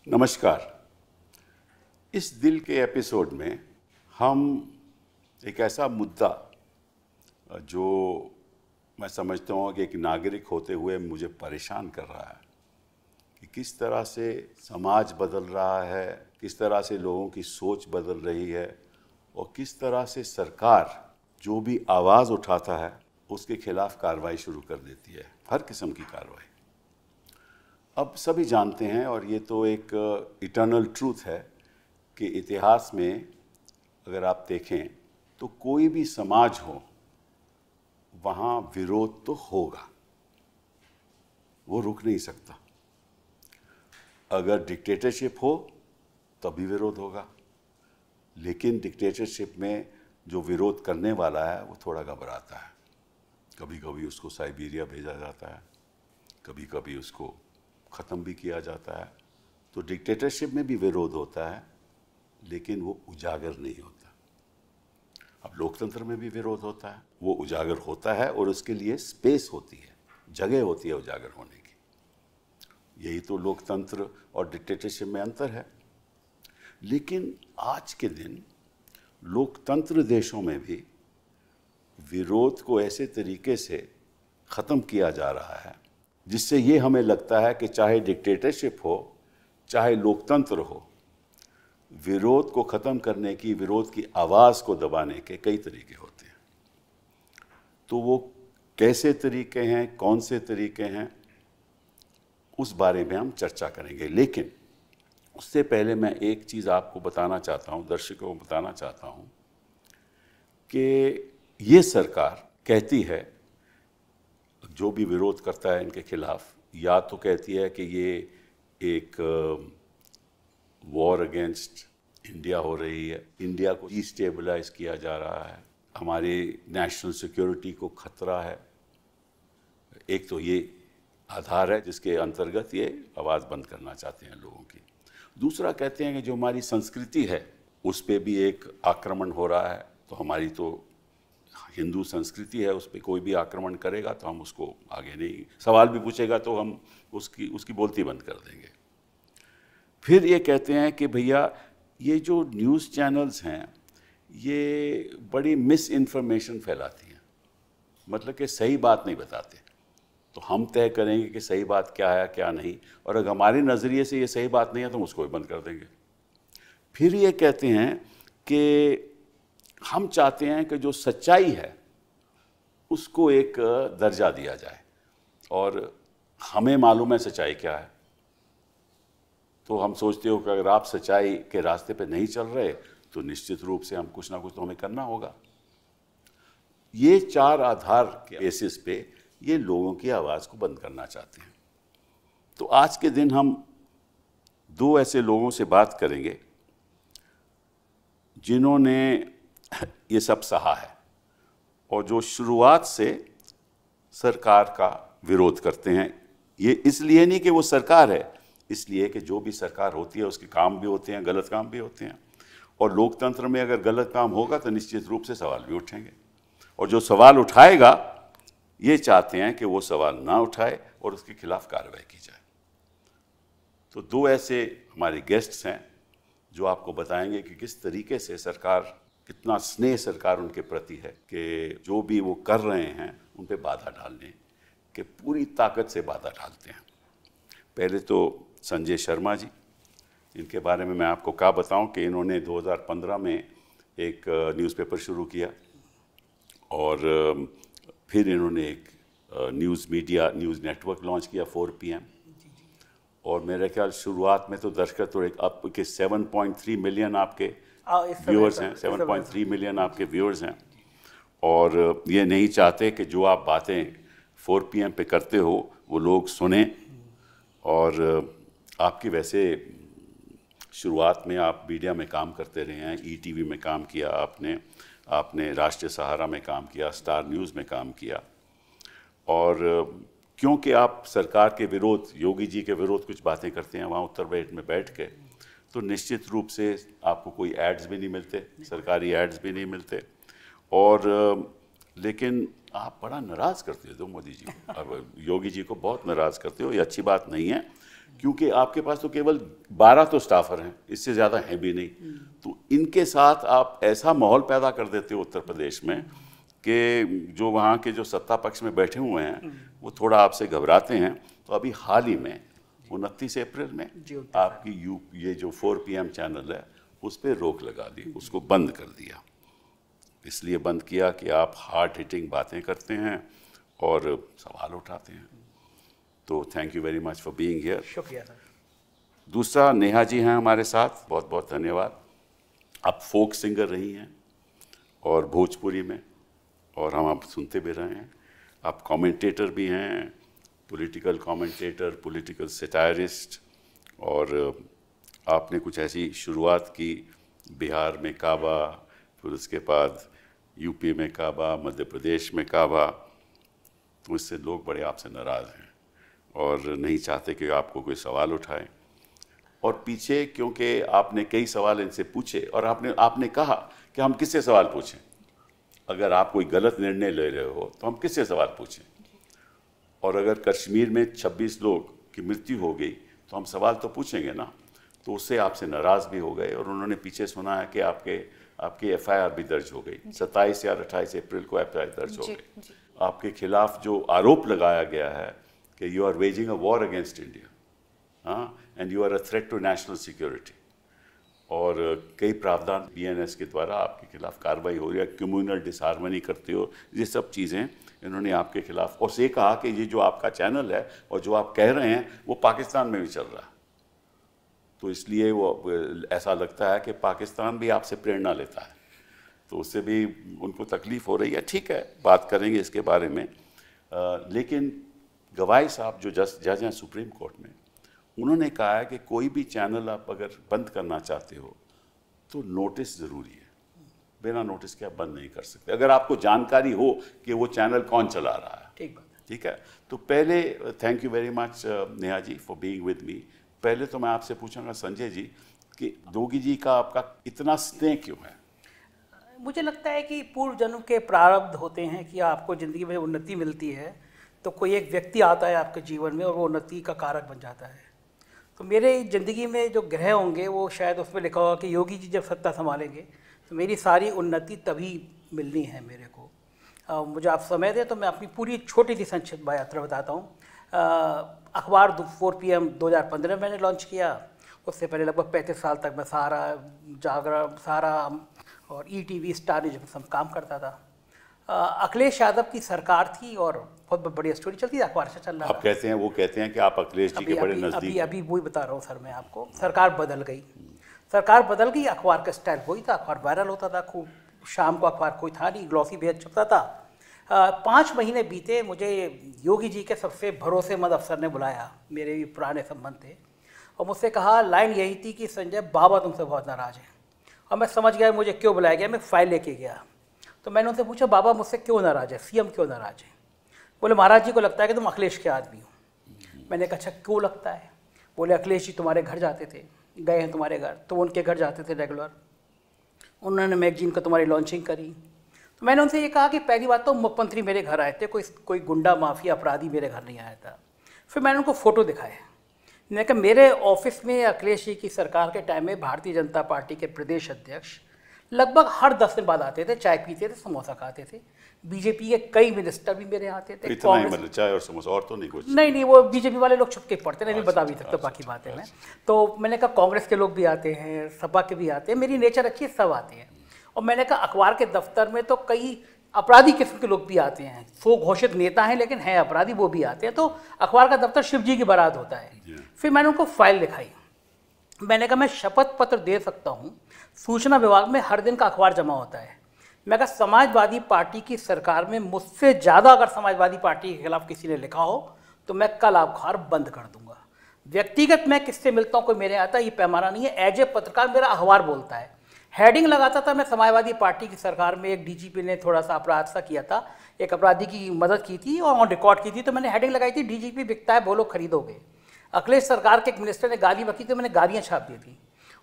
नमस्कार। इस दिल के एपिसोड में हम एक ऐसा मुद्दा जो मैं समझता हूँ कि एक नागरिक होते हुए मुझे परेशान कर रहा है कि किस तरह से समाज बदल रहा है, किस तरह से लोगों की सोच बदल रही है और किस तरह से सरकार जो भी आवाज़ उठाता है उसके खिलाफ कार्रवाई शुरू कर देती है, हर किस्म की कार्रवाई। अब सभी जानते हैं और ये तो एक इटर्नल ट्रूथ है कि इतिहास में अगर आप देखें तो कोई भी समाज हो वहाँ विरोध तो होगा, वो रुक नहीं सकता। अगर डिक्टेटरशिप हो तभी विरोध होगा, लेकिन डिक्टेटरशिप में जो विरोध करने वाला है वो थोड़ा घबराता है। कभी कभी उसको साइबेरिया भेजा जाता है, कभी कभी उसको ख़त्म भी किया जाता है। तो डिक्टेटरशिप में भी विरोध होता है लेकिन वो उजागर नहीं होता। अब लोकतंत्र में भी विरोध होता है, वो उजागर होता है और उसके लिए स्पेस होती है, जगह होती है उजागर होने की। यही तो लोकतंत्र और डिक्टेटरशिप में अंतर है। लेकिन आज के दिन लोकतंत्र देशों में भी विरोध को ऐसे तरीके से ख़त्म किया जा रहा है जिससे ये हमें लगता है कि चाहे डिक्टेटरशिप हो चाहे लोकतंत्र हो, विरोध को ख़त्म करने की, विरोध की आवाज़ को दबाने के कई तरीके होते हैं। तो वो कैसे तरीके हैं, कौन से तरीके हैं, उस बारे में हम चर्चा करेंगे। लेकिन उससे पहले मैं एक चीज़ आपको बताना चाहता हूँ, दर्शकों को बताना चाहता हूँ कि ये सरकार कहती है, जो भी विरोध करता है इनके खिलाफ, या तो कहती है कि ये एक वॉर अगेंस्ट इंडिया हो रही है, इंडिया को डिस्टेबलाइज किया जा रहा है, हमारी नेशनल सिक्योरिटी को खतरा है। एक तो ये आधार है जिसके अंतर्गत ये आवाज़ बंद करना चाहते हैं लोगों की। दूसरा कहते हैं कि जो हमारी संस्कृति है उस पर भी एक आक्रमण हो रहा है। तो हमारी तो हिंदू संस्कृति है, उस पर कोई भी आक्रमण करेगा तो हम उसको आगे नहीं, सवाल भी पूछेगा तो हम उसकी बोलती बंद कर देंगे। फिर ये कहते हैं कि भैया ये जो न्यूज़ चैनल्स हैं ये बड़ी मिस इन्फॉर्मेशन फैलाती हैं, मतलब कि सही बात नहीं बताते। तो हम तय करेंगे कि सही बात क्या है क्या नहीं, और अगर हमारे नज़रिए से ये सही बात नहीं है तो हम उसको भी बंद कर देंगे। फिर ये कहते हैं कि हम चाहते हैं कि जो सच्चाई है उसको एक दर्जा दिया जाए, और हमें मालूम है सच्चाई क्या है। तो हम सोचते हो कि अगर आप सच्चाई के रास्ते पे नहीं चल रहे तो निश्चित रूप से हम कुछ ना कुछ तो हमें करना होगा। ये चार आधार के बेसिस पे ये लोगों की आवाज़ को बंद करना चाहते हैं। तो आज के दिन हम दो ऐसे लोगों से बात करेंगे जिन्होंने ये सब सहा है और जो शुरुआत से सरकार का विरोध करते हैं। ये इसलिए नहीं कि वो सरकार है, इसलिए कि जो भी सरकार होती है उसके काम भी होते हैं, गलत काम भी होते हैं, और लोकतंत्र में अगर गलत काम होगा तो निश्चित रूप से सवाल भी उठेंगे, और जो सवाल उठाएगा ये चाहते हैं कि वो सवाल ना उठाए और उसके खिलाफ कार्रवाई की जाए। तो दो ऐसे हमारे गेस्ट्स हैं जो आपको बताएंगे कि किस तरीके से सरकार, कितना स्नेह सरकार उनके प्रति है कि जो भी वो कर रहे हैं उन पे बाधा डालने के पूरी ताकत से बाधा डालते हैं। पहले तो संजय शर्मा जी, इनके बारे में मैं आपको क्या बताऊं कि इन्होंने 2015 में एक न्यूज़पेपर शुरू किया और फिर इन्होंने एक न्यूज़ नेटवर्क लॉन्च किया 4 PM, और मेरे ख्याल शुरुआत में तो दर्शक तो एक अब के 7.3 मिलियन आपके व्यूअर्स हैं, 7.3 मिलियन आपके व्यूअर्स हैं, और ये नहीं चाहते कि जो आप बातें 4 PM पे करते हो वो लोग सुने। और आपकी वैसे शुरुआत में आप मीडिया में काम करते रहे हैं, ETV में काम किया आपने राष्ट्रीय सहारा में काम किया, स्टार न्यूज़ में काम किया, और क्योंकि आप सरकार के विरोध, योगी जी के विरोध कुछ बातें करते हैं वहाँ उत्तर प्रदेश में बैठ के, तो निश्चित रूप से आपको कोई एड्स भी नहीं मिलते, सरकारी एड्स भी नहीं मिलते। और लेकिन आप बड़ा नाराज़ करते हो मोदी जी को, अब योगी जी को बहुत नाराज़ करते हो, ये अच्छी बात नहीं है। क्योंकि आपके पास तो केवल 12 तो स्टाफर हैं, इससे ज़्यादा हैं भी नहीं। तो इनके साथ आप ऐसा माहौल पैदा कर देते हो उत्तर प्रदेश में कि जो वहाँ के जो सत्ता पक्ष में बैठे हुए हैं वो थोड़ा आपसे घबराते हैं। तो अभी हाल ही में 29 अप्रैल में आपकी ये जो 4 PM चैनल है उस पर रोक लगा दी, उसको बंद कर दिया। इसलिए बंद किया कि आप हार्ड हिटिंग बातें करते हैं और सवाल उठाते हैं। तो thank you very much for being here. शुक्रिया सर। दूसरा, नेहा जी हैं हमारे साथ, बहुत बहुत धन्यवाद। आप फोक सिंगर रही हैं और भोजपुरी में, और हम आप सुनते भी रहे हैं। आप कमेंटेटर भी हैं, पॉलिटिकल कमेंटेटर, पॉलिटिकल सैटायरिस्ट, और आपने कुछ ऐसी शुरुआत की बिहार में काबा, फिर उसके बाद यूपी में काबा, मध्य प्रदेश में काबा। तो इससे लोग बड़े आपसे नाराज़ हैं और नहीं चाहते कि आपको कोई सवाल उठाए। और पीछे क्योंकि आपने कई सवाल इनसे पूछे और आपने कहा कि हम किससे सवाल पूछें, अगर आप कोई गलत निर्णय ले रहे हो तो हम किससे सवाल पूछें। और अगर कश्मीर में 26 लोग की मृत्यु हो गई तो हम सवाल तो पूछेंगे ना। तो उससे आपसे नाराज़ भी हो गए और उन्होंने पीछे सुना है कि आपकी FIR भी दर्ज हो गई। 27 या 28 अप्रैल को FIR दर्ज हो गई। आपके खिलाफ जो आरोप लगाया गया है कि you are waging a war against India, and you are a threat to national security, और कई प्रावधान BNS के द्वारा आपके खिलाफ कार्रवाई हो रही है, कम्युनल डिसहार्मनी करते हो, ये सब चीज़ें इन्होंने आपके खिलाफ। और से कहा कि ये जो आपका चैनल है और जो आप कह रहे हैं वो पाकिस्तान में भी चल रहा है। तो इसलिए वो ऐसा लगता है कि पाकिस्तान भी आपसे प्रेरणा लेता है, तो उससे भी उनको तकलीफ़ हो रही है। ठीक है, बात करेंगे इसके बारे में। लेकिन गवाई साहब जो जज हैं सुप्रीम कोर्ट में, उन्होंने कहा है कि कोई भी चैनल आप अगर बंद करना चाहते हो तो नोटिस ज़रूरी है, बिना नोटिस के आप बंद नहीं कर सकते, अगर आपको जानकारी हो कि वो चैनल कौन चला रहा है। ठीक है। तो पहले thank you very much Neha ji for being with me. पहले तो मैं आपसे पूछूंगा संजय जी कि योगी जी का आपका इतना स्नेह क्यों है? मुझे लगता है कि पूर्व जन्म के प्रारब्ध होते हैं कि आपको ज़िंदगी में उन्नति मिलती है तो कोई एक व्यक्ति आता है आपके जीवन में और वो उन्नति का कारक बन जाता है। तो मेरे ज़िंदगी में जो ग्रह होंगे वो शायद उसमें लिखा होगा कि योगी जी जब सत्ता संभालेंगे तो मेरी सारी उन्नति तभी मिलनी है मेरे को। मुझे आप समय दें तो मैं अपनी पूरी छोटी सी संक्षिप्त यात्रा बताता हूँ। अखबार 4 PM 2015 मैंने लॉन्च किया। उससे पहले लगभग 35 साल तक मैं सहारा, जागरण, सहारा और ETV, स्टार न्यूज़ में सब काम करता था। अखिलेश यादव की सरकार थी और बहुत बढ़िया स्टोरी चलती थी, अखबार से चल रहा था। आप कहते हैं, वो कहते हैं कि आप अखिलेश जी के बड़े नज़दीक। अभी वही बता रहा हूँ सर मैं आपको। सरकार बदल गई, सरकार बदल गई, अखबार का स्टाइल वही था, अखबार वायरल होता था खूब। शाम को अखबार कोई था नहीं, ग्लॉसी बेहद छपता था। 5 महीने बीते, मुझे योगी जी के सबसे भरोसेमंद अफसर ने बुलाया, मेरे भी पुराने संबंध थे, और मुझसे कहा, लाइन यही थी कि संजय बाबा तुमसे बहुत नाराज़ हैं। और मैं समझ गया मुझे क्यों बुलाया गया। मैं फाइल लेके गया तो मैंने उनसे पूछा, बाबा मुझसे क्यों नाराज़ है, CM क्यों नाराज़ है? बोले, महाराज जी को लगता है कि तुम अखिलेश के आदमी हो। मैंने कहा, अच्छा क्यों लगता है? बोले, अखिलेश जी तुम्हारे घर जाते थे, गए हैं तुम्हारे घर, तो उनके घर जाते थे रेगुलर, उन्होंने मैगजीन को तुम्हारी लॉन्चिंग करी। तो मैंने उनसे ये कहा कि पहली बात तो मुख्यमंत्री मेरे घर आए थे, कोई गुंडा माफिया अपराधी मेरे घर नहीं आया था। फिर मैंने उनको फ़ोटो दिखाया, मैंने कहा मेरे ऑफिस में अखिलेश जी की सरकार के टाइम में भारतीय जनता पार्टी के प्रदेश अध्यक्ष लगभग हर 10 दिन बाद आते थे, चाय पीते थे, समोसा खाते थे। बीजेपी के कई मिनिस्टर भी मेरे आते थे। इतना ही मतलब चाय और समोसा, और तो नहीं कुछ? नहीं, वो बीजेपी वाले लोग छुप के पढ़ते नहीं, बता भी सकते बाकी बातें मैं। तो मैंने कहा कांग्रेस के लोग भी आते हैं, सपा के भी आते हैं, मेरी नेचर अच्छी है, सब आते हैं। और मैंने कहा अखबार के दफ्तर में तो कई अपराधी किस्म के लोग भी आते हैं, सो घोषित नेता हैं लेकिन हैं अपराधी, वो भी आते हैं। तो अखबार का दफ्तर शिव जी की बारात होता है। फिर मैंने उनको फाइल दिखाई, मैंने कहा मैं शपथ पत्र दे सकता हूँ, सूचना विभाग में हर दिन का अखबार जमा होता है। मैं कहा समाजवादी पार्टी की सरकार में मुझसे ज़्यादा अगर समाजवादी पार्टी के खिलाफ किसी ने लिखा हो तो मैं कल अखबार बंद कर दूंगा। व्यक्तिगत मैं किससे मिलता हूँ कोई मेरे आता, ये पैमाना नहीं है। एज ए पत्रकार मेरा अखबार बोलता है। हेडिंग लगाता था मैं, समाजवादी पार्टी की सरकार में एक DGP ने थोड़ा सा अपराध सा किया था, एक अपराधी की मदद की थी और ऑन रिकॉर्ड की थी, तो मैंने हेडिंग लगाई थी DGP बिकता है, बोलो खरीदोगे। अखिलेश सरकार के एक मिनिस्टर ने गाली बकी तो मैंने गालियाँ छाप दी थी।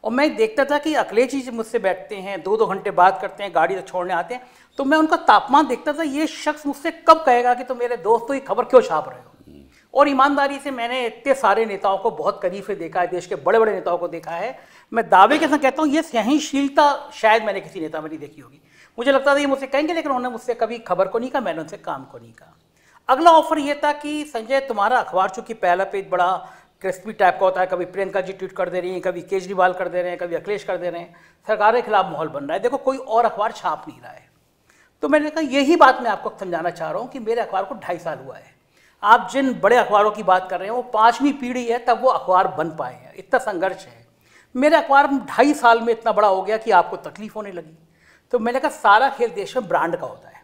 और मैं देखता था कि अखिलेश जी मुझसे बैठते हैं, 2-2 घंटे बात करते हैं, गाड़ी से छोड़ने आते हैं, तो मैं उनका तापमान देखता था, ये शख्स मुझसे कब कहेगा कि तुम मेरे दोस्तों की खबर क्यों छाप रहे हो। और ईमानदारी से मैंने इतने सारे नेताओं को बहुत करीब से देखा है, देश के बड़े बड़े नेताओं को देखा है। मैं दावे के साथ कहता हूँ ये सहनशीलता शायद मैंने किसी नेता में नहीं देखी होगी। मुझे लगता था ये मुझसे कहेंगे, लेकिन उन्होंने मुझसे कभी खबर को नहीं कहा, मैंने उनसे काम को नहीं कहा। अगला ऑफर ये था कि संजय तुम्हारा अखबार चूंकि पहला पेज बड़ा क्रिस्पी टाइप का होता है, कभी प्रियंका जी ट्वीट कर दे रही हैं, कभी केजरीवाल कर दे रहे हैं, कभी अखिलेश कर दे रहे हैं, सरकार के खिलाफ माहौल बन रहा है, देखो कोई और अखबार छाप नहीं रहा है। तो मैंने कहा यही बात मैं आपको समझाना चाह रहा हूँ कि मेरे अखबार को 2.5 साल हुआ है। आप जिन बड़े अखबारों की बात कर रहे हैं वो 5वीं पीढ़ी है तब वो अखबार बन पाए हैं, इतना संघर्ष है। मेरे अखबार 2.5 साल में इतना बड़ा हो गया कि आपको तकलीफ होने लगी। तो मैंने कहा सारा खेल देश में ब्रांड का होता है।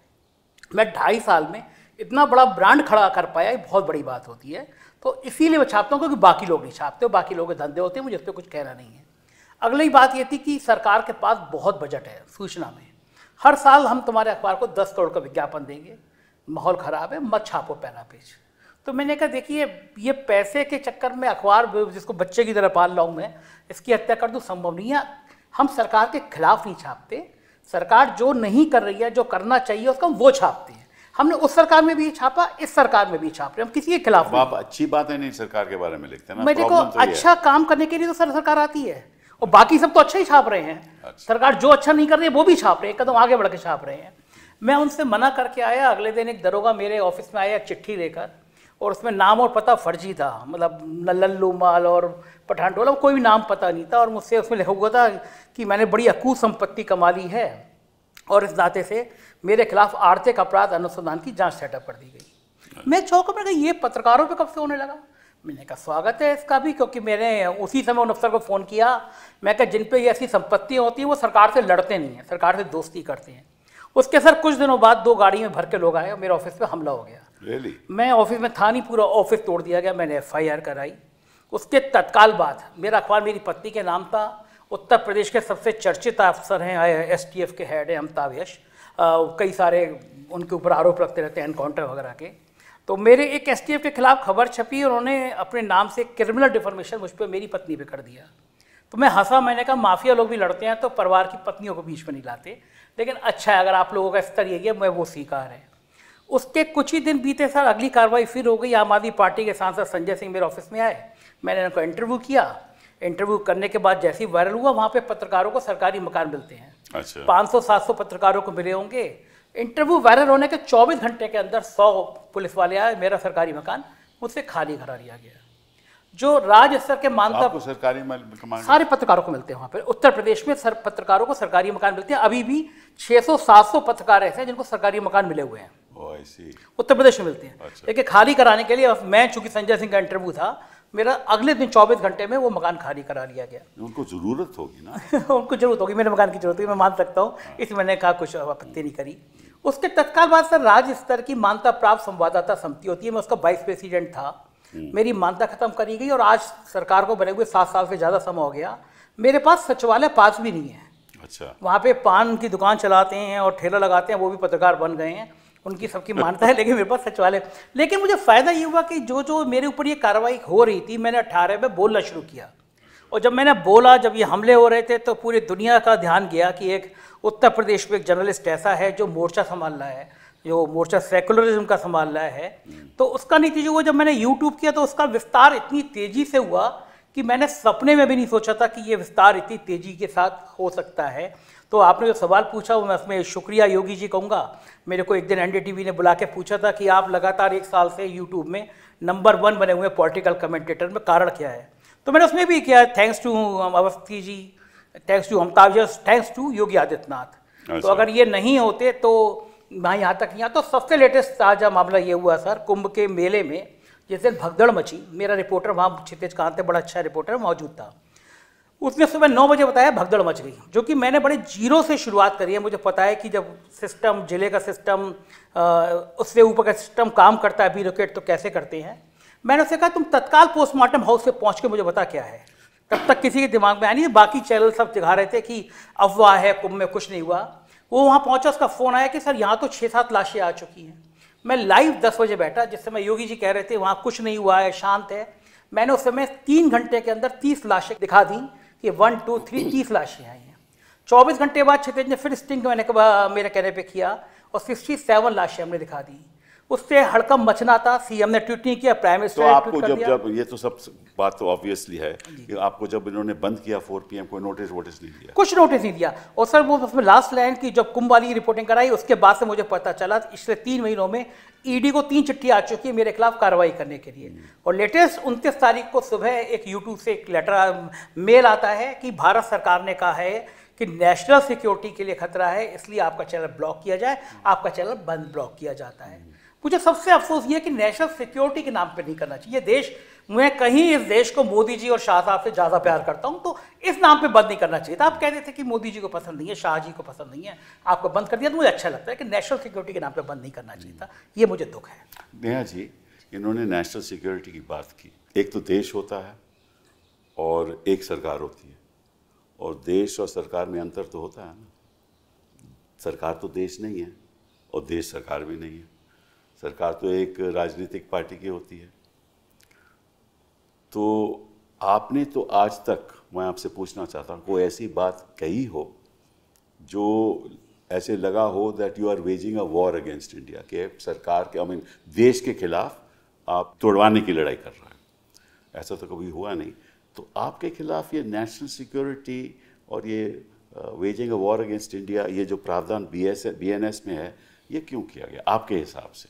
मैं 2.5 साल में इतना बड़ा ब्रांड खड़ा कर पाया, ये बहुत बड़ी बात होती है। तो इसीलिए मैं छापता हूँ क्योंकि बाकी लोग नहीं छापते, बाकी लोग के धंधे होते हैं, मुझे उस पर कुछ कहना नहीं है। अगली बात ये थी कि सरकार के पास बहुत बजट है सूचना में। हर साल हम तुम्हारे अखबार को 10 करोड़ का विज्ञापन देंगे, माहौल ख़राब है, मत छापो पहला पेज। तो मैंने कहा देखिए ये पैसे के चक्कर में अखबार जिसको बच्चे की तरह पाल रहा हूँ मैं, इसकी हत्या कर दूँ, संभव नहीं है। हम सरकार के खिलाफ नहीं छापते, सरकार जो नहीं कर रही है, जो करना चाहिए उसका हम वो छापते हैं। हमने उस सरकार में भी छापा, इस सरकार में भी छाप रहे हैं, हम किसी के खिलाफ आप अच्छी बातें नहीं सरकार के बारे में लिखते ना। मैं देखो अच्छा काम करने के लिए तो सरकार आती है और बाकी सब तो अच्छा ही छाप रहे हैं। अच्छा। सरकार जो अच्छा नहीं कर रही है वो भी छाप रहे हैं, कदम आगे बढ़ के छाप रहे हैं। मैं उनसे मना करके आया, अगले दिन एक दरोगा मेरे ऑफिस में आया चिट्ठी लेकर, और उसमें नाम और पता फर्जी था, मतलब लल्लू माल और पठान टोला, कोई भी नाम पता नहीं था। और मुझसे उसमें लिखा हुआ था कि मैंने बड़ी अकूत संपत्ति कमा ली है और इस नाते से मेरे खिलाफ आर्थिक अपराध अनुसंधान की जांच सेटअप कर दी गई। मैं चौंका, मैंने कहा ये पत्रकारों पे कब से होने लगा? मैंने कहा स्वागत है इसका भी, क्योंकि मैंने उसी समय उन अफसर को फ़ोन किया। मैं कहा जिन पे ये ऐसी संपत्तियाँ होती हैं वो सरकार से लड़ते नहीं हैं, सरकार से दोस्ती करते हैं। उसके सर कुछ दिनों बाद 2 गाड़ी में भर के लोग आए और मेरे ऑफिस पे हमला हो गया। Really? मैं ऑफिस में था नहीं, पूरा ऑफिस तोड़ दिया गया, मैंने FIR कराई। उसके तत्काल बाद मेरा अखबार मेरी पत्नी के नाम था। उत्तर प्रदेश के सबसे चर्चित अफसर हैं, STF के हेड है अमिताभ यश, कई सारे उनके ऊपर आरोप लगते रहते हैं एनकाउंटर वगैरह के। तो मेरे एक STF के खिलाफ खबर छपी और उन्होंने अपने नाम से क्रिमिनल डिफॉर्मेशन मुझ पर मेरी पत्नी पे कर दिया। तो मैं हंसा, मैंने कहा माफिया लोग भी लड़ते हैं तो परिवार की पत्नियों को बीच में नहीं लाते, लेकिन अच्छा है अगर आप लोगों का स्तर यही है, मैं वो स्वीकार है। उसके कुछ ही दिन बीते सर अगली कार्रवाई फिर हो गई। आम आदमी पार्टी के सांसद संजय सिंह मेरे ऑफिस में आए, मैंने उनको इंटरव्यू किया। इंटरव्यू करने के बाद जैसे ही वायरल हुआ, वहाँ पे पत्रकारों को सरकारी मकान मिलते हैं। अच्छा। 500-700 पत्रकारों को मिले होंगे। इंटरव्यू वायरल होने के 24 घंटे के अंदर 100 पुलिस वाले आए, मेरा सरकारी मकान मुझसे खाली करा लिया गया। जो राज्य स्तर के मानता सरकारी मकान सारे पत्रकारों को मिलते हैं वहाँ पर। उत्तर प्रदेश में पत्रकारों को सरकारी मकान मिलते हैं। अभी भी 600-700 पत्रकार ऐसे हैं जिनको सरकारी मकान मिले हुए हैं, उत्तर प्रदेश में मिलते हैं। अच्छा। लेकिन खाली कराने के लिए मैं, चूंकि संजय सिंह का इंटरव्यू था, मेरा अगले दिन 24 घंटे में वो मकान खाली करा लिया गया। उनको जरूरत होगी ना उनको जरूरत होगी, मेरे मकान की जरूरत होगी, मैं मान सकता हूँ। इसमें मैंने कहा कुछ आपत्ति नहीं करी। उसके तत्काल बाद सर राज्य स्तर की मान्यता प्राप्त संवाददाता समिति होती है, मैं उसका वाइस प्रेसिडेंट था। मेरी मान्यता खत्म करी गई और आज सरकार को बने हुए 7 साल से ज़्यादा समय हो गया। मेरे पास सचिवालय पास भी नहीं है। अच्छा। वहाँ पे पान की दुकान चलाते हैं और ठेला लगाते हैं, वो भी पत्रकार बन गए हैं, उनकी सबकी मान्यता है, लेकिन मेरे पास सचिवालय। लेकिन मुझे फ़ायदा ये हुआ कि जो मेरे ऊपर ये कार्रवाई हो रही थी, मैंने 18 में बोलना शुरू किया। और जब मैंने बोला, जब ये हमले हो रहे थे, तो पूरी दुनिया का ध्यान गया कि एक उत्तर प्रदेश में एक जर्नलिस्ट ऐसा है जो मोर्चा संभाल रहा है, जो मोर्चा सेकुलरिज्म का संभाल रहा है। तो उसका नतीजा हुआ, जब मैंने यूट्यूब किया तो उसका विस्तार इतनी तेज़ी से हुआ कि मैंने सपने में भी नहीं सोचा था कि ये विस्तार इतनी तेज़ी के साथ हो सकता है। तो आपने जो सवाल पूछा, मैं उसमें शुक्रिया योगी जी कहूँगा। मेरे को एक दिन NDTV ने बुला के पूछा था कि आप लगातार 1 साल से यूट्यूब में नंबर 1 बने हुए पॉलिटिकल कमेंटेटर में, कारण क्या है? तो मैंने उसमें भी किया, thanks to Awasthi ji, thanks to Amitabh Yash, thanks to Yogi Adityanath. तो अगर ये नहीं होते तो मैं यहाँ तक नहीं आता। तो सबसे लेटेस्ट ताज़ा मामला ये हुआ सर, कुंभ के मेले में जिस दिन भगदड़ मची, मेरा रिपोर्टर वहाँ क्षितिज कांत, बड़ा अच्छा रिपोर्टर मौजूद था, उसने सुबह 9 बजे बताया भगदड़ मच गई, जो कि मैंने बड़े जीरो से शुरुआत करी है। मुझे पता है कि जब सिस्टम, जिले का सिस्टम, उससे ऊपर का सिस्टम काम करता है, ब्यूरोक्रेट तो कैसे करते हैं। मैंने उससे कहा तुम तत्काल पोस्टमार्टम हाउस से पहुँच के मुझे बता क्या है। तब तक किसी के दिमाग में आया नहीं, बाकी चैनल सब दिखा रहे थे कि अफवाह है, कुंभ में कुछ नहीं हुआ। वो वहाँ पहुँचा, उसका फ़ोन आया कि सर यहाँ तो 6-7 लाशें आ चुकी हैं। मैं लाइव 10 बजे बैठा, जिस समय योगी जी कह रहे थे वहाँ कुछ नहीं हुआ है, शांत है। मैंने उस समय 3 घंटे के अंदर 30 लाशें दिखा दी कि 1, 2, 3 30 लाशें आई हैं। 24 घंटे बाद क्षितिज ने फिर स्टिंग मैंने मेरे कहने पे किया और 67 लाशें हमने दिखा दी। उससे हड़कंप मचना था। सीएम ने ट्वीट नहीं किया, प्राइम मिनिस्टर तो ने आपको ट्वीट कर दिया। जब ये तो सब बात तो ऑब्वियसली है कि आपको जब इन्होंने बंद किया 4 PM कोई नोटिस नहीं दिया? कुछ नोटिस नहीं दिया। और सर वो उसमें लास्ट लाइन की जब कुंभ वाली रिपोर्टिंग कराई उसके बाद से मुझे पता चला पिछले 3 महीनों में ईडी को 3 चिट्ठी आ चुकी है मेरे खिलाफ कार्रवाई करने के लिए। और लेटेस्ट 29 तारीख को सुबह एक यूट्यूब से एक लेटर मेल आता है कि भारत सरकार ने कहा है कि नेशनल सिक्योरिटी के लिए खतरा है, इसलिए आपका चैनल ब्लॉक किया जाए। आपका चैनल बंद ब्लॉक किया जाता है। मुझे सबसे अफसोस ये कि नेशनल सिक्योरिटी के नाम पे नहीं करना चाहिए। देश, मैं कहीं इस देश को मोदी जी और शाह साहब से ज़्यादा प्यार करता हूं, तो इस नाम पे बंद नहीं करना चाहिए था। आप कहते थे कि मोदी जी को पसंद नहीं है, शाह जी को पसंद नहीं है, आपको बंद कर दिया, तो मुझे अच्छा लगता है कि नेशनल सिक्योरिटी के नाम पे बंद नहीं करना चाहिए था। ये मुझे दुख है। नेहा जी, इन्होंने नेशनल सिक्योरिटी की बात की। एक तो देश होता है और एक सरकार होती है, और देश और सरकार में अंतर तो होता है ना। सरकार तो देश नहीं है और देश सरकार भी नहीं है। सरकार तो एक राजनीतिक पार्टी की होती है। तो आपने तो आज तक, मैं आपसे पूछना चाहता हूँ, कोई ऐसी बात कही हो जो ऐसे लगा हो that you are waging a war against India, के सरकार के, आई मीन देश के खिलाफ आप तोड़वाने की लड़ाई कर रहे हैं? ऐसा तो कभी हुआ नहीं। तो आपके खिलाफ ये नेशनल सिक्योरिटी और ये waging a war against India, ये जो प्रावधान BNS में है, ये क्यों किया गया आपके हिसाब से?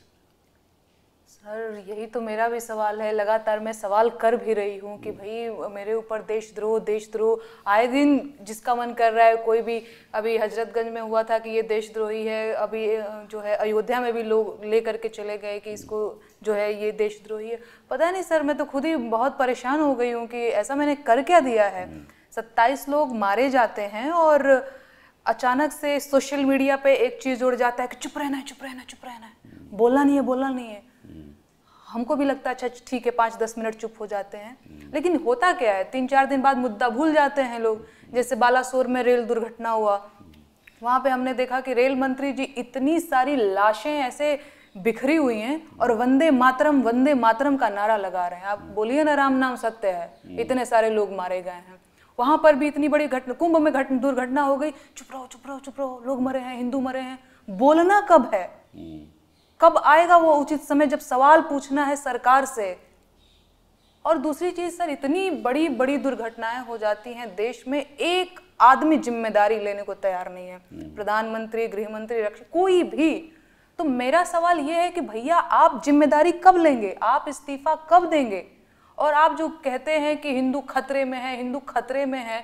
सर यही तो मेरा भी सवाल है। लगातार मैं सवाल कर भी रही हूँ कि भाई मेरे ऊपर देशद्रोह आए दिन जिसका मन कर रहा है। कोई भी, अभी हजरतगंज में हुआ था कि ये देशद्रोही है, अभी जो है अयोध्या में भी लोग ले करके चले गए कि इसको जो है ये देशद्रोही है। पता नहीं सर, मैं तो खुद ही बहुत परेशान हो गई हूँ कि ऐसा मैंने कर क्या दिया है। 27 लोग मारे जाते हैं और अचानक से सोशल मीडिया पे एक चीज़ जुड़ जाता है कि चुप रहना है, बोलना नहीं है। हमको भी लगता है अच्छा ठीक है, 5-10 मिनट चुप हो जाते हैं, लेकिन होता क्या है, 3-4 दिन बाद मुद्दा भूल जाते हैं लोग। जैसे बालासोर में रेल दुर्घटना हुआ, वहाँ पे हमने देखा कि रेल मंत्री जी इतनी सारी लाशें ऐसे बिखरी हुई हैं और वंदे मातरम का नारा लगा रहे हैं। आप बोलिए ना, राम नाम सत्य है, इतने सारे लोग मारे गए हैं। वहाँ पर भी इतनी बड़ी घटना, कुंभ में दुर्घटना हो गई, चुप रहो, लोग मरे हैं, हिंदू मरे हैं। बोलना कब है? कब आएगा वो उचित समय जब सवाल पूछना है सरकार से? और दूसरी चीज सर, इतनी बड़ी बड़ी दुर्घटनाएं हो जाती हैं देश में, एक आदमी जिम्मेदारी लेने को तैयार नहीं है। प्रधानमंत्री, गृह मंत्री, रक्षा, कोई भी। तो मेरा सवाल ये है कि भैया आप जिम्मेदारी कब लेंगे? आप इस्तीफा कब देंगे? और आप जो कहते हैं कि हिंदू खतरे में है,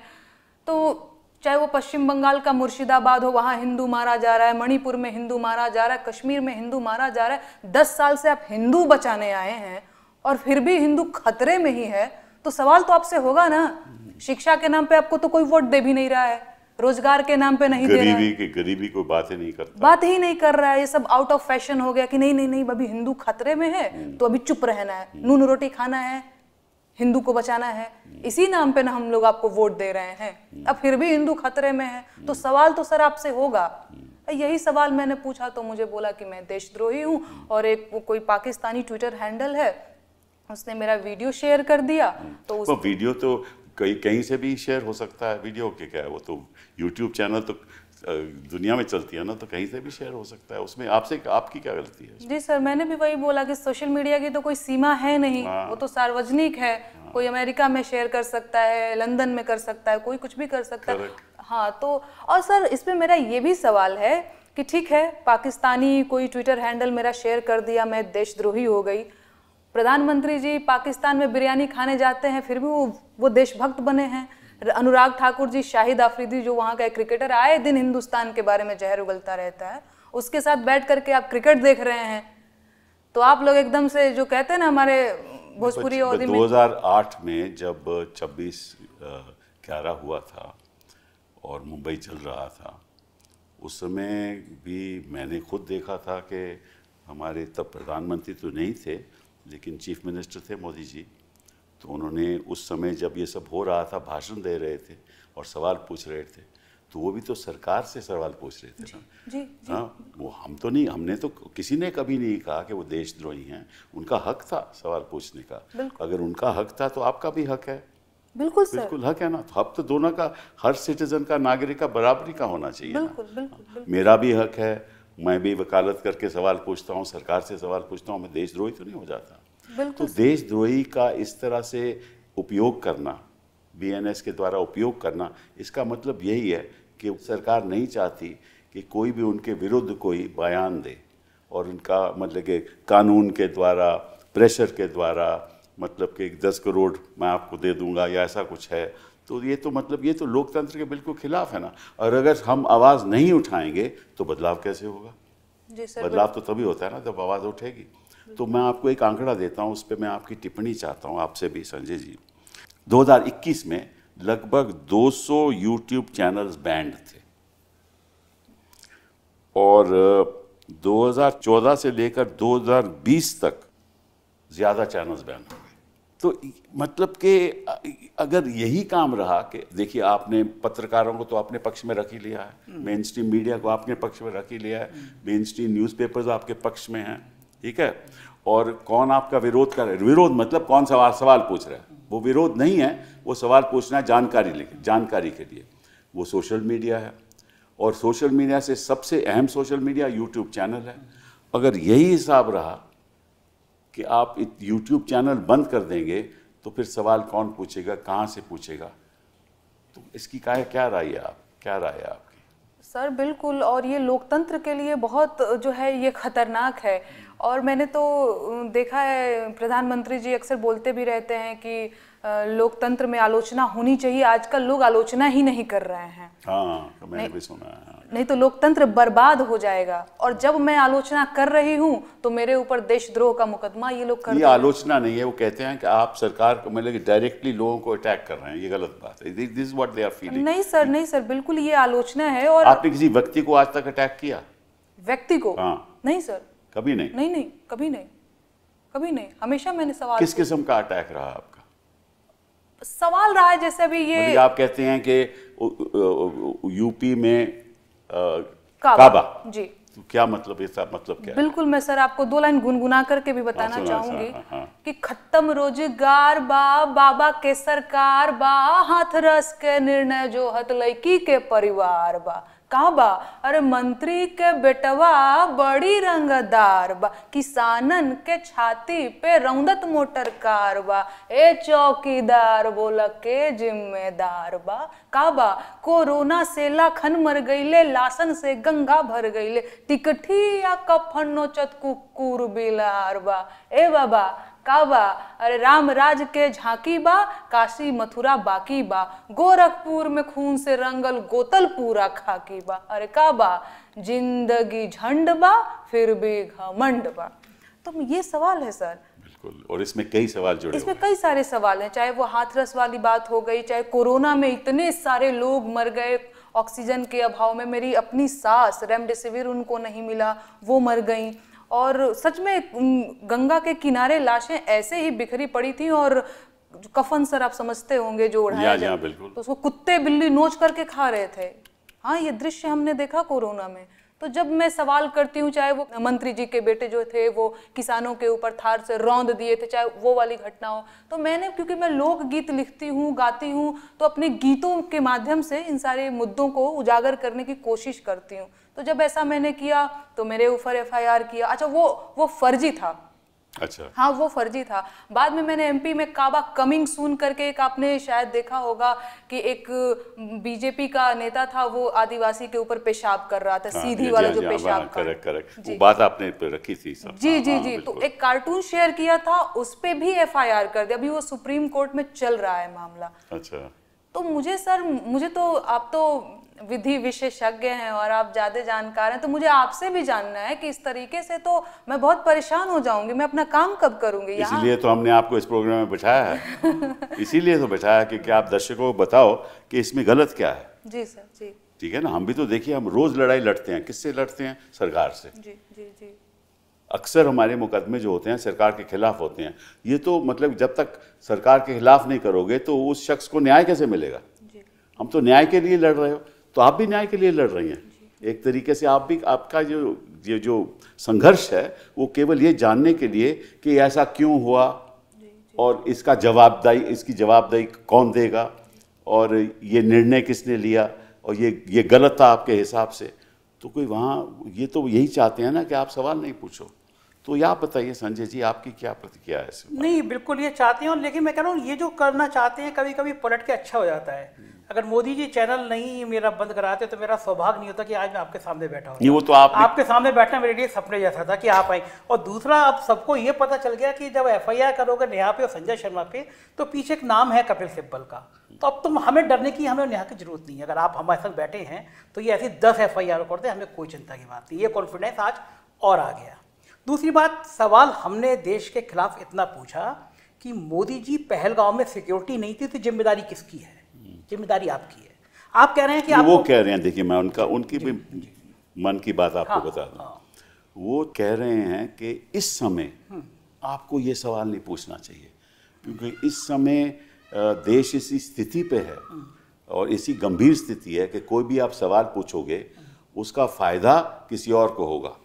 तो चाहे वो पश्चिम बंगाल का मुर्शिदाबाद हो, वहाँ हिंदू मारा जा रहा है, मणिपुर में हिंदू मारा जा रहा है, कश्मीर में हिंदू मारा जा रहा है। 10 साल से आप हिंदू बचाने आए हैं और फिर भी हिंदू खतरे में ही है, तो सवाल तो आपसे होगा ना। शिक्षा के नाम पे आपको तो कोई वोट दे भी नहीं रहा है, रोजगार के नाम पे नहीं दे रहा है, गरीबी कोई बात ही नहीं कर रहा है। ये सब आउट ऑफ फैशन हो गया कि नहीं अभी हिंदू खतरे में है तो अभी चुप रहना है, नून रोटी खाना है, हिंदू को बचाना है। इसी नाम पे ना हम लोग आपको वोट दे रहे हैं, अब फिर भी हिंदू खतरे में है। तो सवाल तो सर आपसे होगा। यही सवाल मैंने पूछा तो मुझे बोला कि मैं देशद्रोही हूँ। और एक कोई पाकिस्तानी ट्विटर हैंडल है, उसने मेरा वीडियो शेयर कर दिया। तो उस वीडियो तो कहीं से भी शेयर हो सकता है। वीडियो के क्या है, वो तो यूट्यूब चैनल तो दुनिया में चलती है ना, तो कहीं से भी शेयर हो सकता है। उसमें आपकी क्या गलती है? जी सर, मैंने भी वही बोला कि सोशल मीडिया की तो कोई सीमा है नहीं। वो तो सार्वजनिक है। कोई अमेरिका में शेयर कर सकता है, लंदन में कर सकता है, कोई कुछ भी कर सकता है। हाँ, तो और सर इसमें मेरा ये भी सवाल है कि ठीक है, पाकिस्तानी कोई ट्विटर हैंडल मेरा शेयर कर दिया, मैं देशद्रोही हो गई। प्रधानमंत्री जी पाकिस्तान में बिरयानी खाने जाते हैं, फिर भी वो देशभक्त बने हैं। अनुराग ठाकुर जी, शाहिद आफरीदी जो वहाँ का एक क्रिकेटर, आए दिन हिंदुस्तान के बारे में जहर उगलता रहता है, उसके साथ बैठ करके आप क्रिकेट देख रहे हैं। तो आप लोग एकदम से जो कहते हैं ना हमारे भोजपुरी और 2008 में जब 26/11 हुआ था और मुंबई चल रहा था, उस समय भी मैंने खुद देखा था कि हमारे तब प्रधानमंत्री तो नहीं थे लेकिन चीफ मिनिस्टर थे मोदी जी। तो उन्होंने उस समय जब ये सब हो रहा था भाषण दे रहे थे और सवाल पूछ रहे थे, तो वो भी तो सरकार से सवाल पूछ रहे थे ना। जी। हाँ, वो हम तो नहीं, हमने तो किसी ने कभी नहीं कहा कि वो देशद्रोही हैं। उनका हक था सवाल पूछने का। अगर उनका हक था तो आपका भी हक है। बिल्कुल सर, बिल्कुल हक है ना। तो हक तो दोनों का, हर सिटीजन का, नागरिक का बराबरी का होना चाहिए। बिल्कुल। मेरा भी हक है, मैं भी वकालत करके सवाल पूछता हूँ, सरकार से सवाल पूछता हूँ, मैं देशद्रोही तो नहीं हो जाता। बिल्कुल। तो देशद्रोही का इस तरह से उपयोग करना, बीएनएस के द्वारा उपयोग करना, इसका मतलब यही है कि सरकार नहीं चाहती कि कोई भी उनके विरुद्ध कोई बयान दे, और उनका मतलब कि कानून के द्वारा, प्रेशर के द्वारा, मतलब कि 10 करोड़ मैं आपको दे दूंगा या ऐसा कुछ है, तो ये तो मतलब ये तो लोकतंत्र के बिल्कुल खिलाफ है ना। और अगर हम आवाज़ नहीं उठाएंगे तो बदलाव कैसे होगा? जी सर, बदलाव तो तभी होता है ना जब आवाज़ उठेगी। तो मैं आपको एक आंकड़ा देता हूँ, उस पर मैं आपकी टिप्पणी चाहता हूँ आपसे भी संजय जी। 2021 में लगभग 200 यूट्यूब चैनल्स बैंड थे, और 2014 से लेकर 2020 तक ज़्यादा चैनल्स बैन हो गए। तो मतलब कि अगर यही काम रहा कि देखिए, आपने पत्रकारों को तो अपने पक्ष में रख ही लिया है, मेन स्ट्रीम मीडिया को आपने पक्ष में रख ही लिया है, मेन स्ट्रीम न्यूज़पेपर्स आपके पक्ष में हैं, ठीक है, और कौन आपका विरोध कर रहा है? विरोध मतलब कौन सवाल पूछ रहा है, वो विरोध नहीं है, वो सवाल पूछना है जानकारी के लिए, वो सोशल मीडिया है। और सोशल मीडिया से सबसे अहम सोशल मीडिया यूट्यूब चैनल है। अगर यही हिसाब रहा कि आप यूट्यूब चैनल बंद कर देंगे तो फिर सवाल कौन पूछेगा, कहाँ से पूछेगा? तो इसकी क्या राय है आपकी? सर बिल्कुल, और ये लोकतंत्र के लिए बहुत जो है ये खतरनाक है। और मैंने तो देखा है, प्रधानमंत्री जी अक्सर बोलते भी रहते हैं कि लोकतंत्र में आलोचना होनी चाहिए। आजकल लोग आलोचना ही नहीं कर रहे हैं। हाँ, तो मैंने भी सुना है। नहीं तो लोकतंत्र बर्बाद हो जाएगा। और जब मैं आलोचना कर रही हूँ तो मेरे ऊपर देशद्रोह का मुकदमा ये लोग कर। ये आलोचना नहीं है, वो कहते हैं कि आप सरकार को मतलब कि डायरेक्टली लोगों को अटैक कर रहे हैं, ये गलत बात है। This is what they are feeling. नहीं सर, बिल्कुल ये आलोचना है। और आपने किसी व्यक्ति को आज तक अटैक किया? व्यक्ति को? हाँ। नहीं सर, कभी नहीं। नहीं, कभी नहीं। हमेशा मैंने सवाल, किस किस्म का अटैक रहा आपका? सवाल रहा है जैसे अभी ये मतलब आप कहते हैं कि यूपी में काबा जी, तो क्या मतलब, इसका मतलब क्या है? बिल्कुल, मैं सर आपको 2 लाइन गुनगुना करके भी बताना चाहूंगी हाँ। कि खत्म रोजगार बा, बाबा के सरकार बा, हाथ रस के निर्णय जो हत लड़की के परिवार बा। कहाँ बा? अरे मंत्री के बेटवा बड़ी रंगदार बा, किसानन के छाती पे रौंदत मोटर कार बा, ए चौकीदार बोला के जिम्मेदार बा। का बा? कोरोना से लाखन मर गईले, लाशन से गंगा भर गईले, टिकठी या कफन नोचत कुकुर बिलार बा। ए बाबा का बा? अरे राम राज के झांकी बा, काशी मथुरा बाकी बा, गोरखपुर में खून से रंगल गोतल पूरा खाकी बा। अरे का बा? जिंदगी झंड बा, फिर भी घमंड बा। तो ये सवाल है सर। बिल्कुल, और इसमें कई सवाल जुड़े, इसमें कई सारे सवाल हैं, चाहे वो हाथरस वाली बात हो गई, चाहे कोरोना में इतने सारे लोग मर गए ऑक्सीजन के अभाव में। मेरी अपनी सास, रेमडेसिविर उनको नहीं मिला, वो मर गई। और सच में गंगा के किनारे लाशें ऐसे ही बिखरी पड़ी थी, और कफन सर आप समझते होंगे जो उड़ाया जाए, तो उसको कुत्ते बिल्ली नोच करके खा रहे थे। हाँ, ये दृश्य हमने देखा कोरोना में। तो जब मैं सवाल करती हूँ, चाहे वो मंत्री जी के बेटे जो थे वो किसानों के ऊपर थार से रौंद दिए थे, चाहे वो वाली घटना हो, तो मैंने, क्योंकि मैं लोकगीत लिखती हूँ, गाती हूँ, तो अपने गीतों के माध्यम से इन सारे मुद्दों को उजागर करने की कोशिश करती हूँ। तो जब ऐसा मैंने किया तो मेरे ऊपर FIR किया। अच्छा, वो फर्जी था। अच्छा, हाँ, वो फर्जी था। बाद में मैंने MP में काबा कमिंग सून करके एक, आपने शायद देखा होगा कि एक BJP का नेता था, वो आदिवासी के ऊपर पेशाब कर रहा था, सीधी वाला जो पेशाब का। करेक्ट, वो बात आपने रखी थी सब। जी, तो एक कार्टून शेयर किया था, उस पे भी FIR कर दिया। अभी वो सुप्रीम कोर्ट में चल रहा है मामला। अच्छा, तो मुझे तो आप तो विधि विशेषज्ञ हैं और आप ज्यादा जानकार हैं, तो मुझे आपसे भी जानना है कि इस तरीके से तो मैं बहुत परेशान हो जाऊंगी, मैं अपना काम कब करूंगी? इसीलिए तो हमने आपको इस प्रोग्राम में बिठाया है। इसीलिए तो बिठाया कि आप दर्शकों को बताओ कि इसमें गलत क्या है। जी सर, जी, ठीक है ना। हम भी तो देखिए, हम रोज लड़ाई लड़ते हैं। किससे लड़ते हैं? सरकार से। जी। अक्सर हमारे मुकदमे जो होते हैं सरकार के खिलाफ होते हैं। ये तो मतलब जब तक सरकार के खिलाफ नहीं करोगे तो उस शख्स को न्याय कैसे मिलेगा? हम तो न्याय के लिए लड़ रहे हो, तो आप भी न्याय के लिए लड़ रही हैं। एक तरीके से आप भी, आपका जो संघर्ष है वो केवल ये जानने के लिए कि ऐसा क्यों हुआ और इसकी जवाबदेही कौन देगा, और ये निर्णय किसने लिया, और ये गलत था आपके हिसाब से। तो कोई वहाँ ये तो यही चाहते हैं ना कि आप सवाल नहीं पूछो। तो आप बताइए संजय जी, आपकी क्या प्रतिक्रिया है इसमें? नहीं, बिल्कुल ये चाहते हैं, लेकिन मैं कह रहा हूँ ये जो करना चाहते हैं कभी कभी पलट के अच्छा हो जाता है। अगर मोदी जी चैनल नहीं मेरा बंद कराते तो मेरा सौभाग्य नहीं होता कि आज मैं आपके सामने बैठा हूँ। वो तो आपके सामने बैठना मेरे लिए सपने जैसा था कि आप आए। और दूसरा, अब सबको ये पता चल गया कि जब FIR करोगे नेहा पे और संजय शर्मा पे तो पीछे एक नाम है कपिल सिब्बल का। तो अब तुम हमें डरने की, हमें नेहा की जरूरत नहीं है। अगर आप हमारे साथ बैठे हैं तो ये ऐसी 10 FIR कर दे, हमें कोई चिंता की बात नहीं। ये कॉन्फिडेंस आज और आ गया। दूसरी बात, सवाल हमने देश के खिलाफ इतना पूछा कि मोदी जी पहलगांव में सिक्योरिटी नहीं थी तो जिम्मेदारी किसकी है? जिम्मेदारी आपकी है। आप कह रहे हैं कि आप वो कह रहे हैं, देखिए मैं उनकी भी मन की बात आपको बता दूं। वो कह रहे हैं कि इस समय आपको ये सवाल नहीं पूछना चाहिए, क्योंकि इस समय देश इसी स्थिति पे है और इसी गंभीर स्थिति है कि कोई भी आप सवाल पूछोगे उसका फायदा किसी और को होगा,